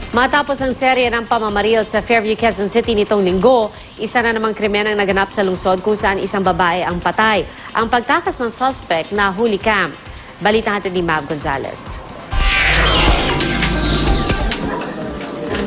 Matapos ang serye ng pamamaril sa Fairview, Quezon City nitong linggo, isa na namang krimen ang naganap sa lungsod kung saan isang babae ang patay. Ang pagtakas ng suspect na huli camp. Balita natin ni Mav Gonzalez.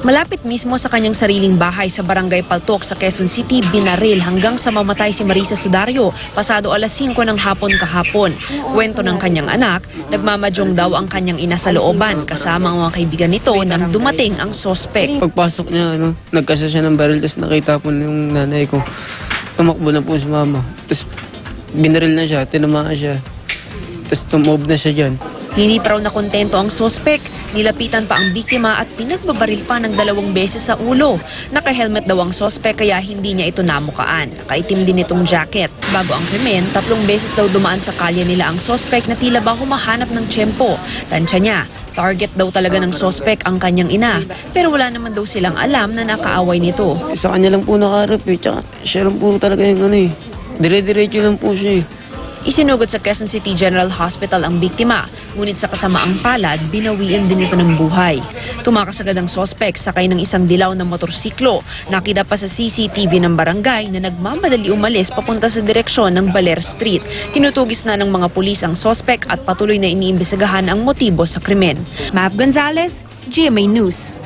Malapit mismo sa kanyang sariling bahay sa Barangay Paltok sa Quezon City, binaril hanggang sa mamatay si Marisa Sudario pasado alas 5 ng hapon kahapon. Kwento ng kanyang anak, nagmamadyong daw ang kanyang ina sa looban kasama ang mga kaibigan nito nang dumating ang sospek. Pagpasok niya, nagkasa siya ng baril, tapos nakita po yung nanay ko. Tumakbo na po si mama. Tapos binaril na siya, tinamaan siya. Tapos tumob na siya dyan. Hindi pa raw nakontento ang sospek. Nilapitan pa ang biktima at pinagbabaril pa ng 2 beses sa ulo. Naka-helmet daw ang sospek kaya hindi niya ito namukaan. Nakaitim din itong jacket. Bago ang krimen, 3 beses daw dumaan sa kalye nila ang sospek na tila ba humahanap ng tiyempo. Tansya niya, target daw talaga ng sospek ang kanyang ina. Pero wala naman daw silang alam na nakaaway nito. Sa kanya lang po nakaharap eh. Tsaka siya lang po talaga yung dire-diretso lang po siya eh. Isinugod sa Quezon City General Hospital ang biktima, ngunit sa kasamaang palad, binawian din ito ng buhay. Tumakas agad ang sospek sakay ng isang dilaw na motorsiklo. Nakita pa sa CCTV ng barangay na nagmamadali umalis papunta sa direksyon ng Baler Street. Tinutugis na ng mga pulis ang sospek at patuloy na iniimbestigahan ang motibo sa krimen. Mav Gonzalez, GMA News.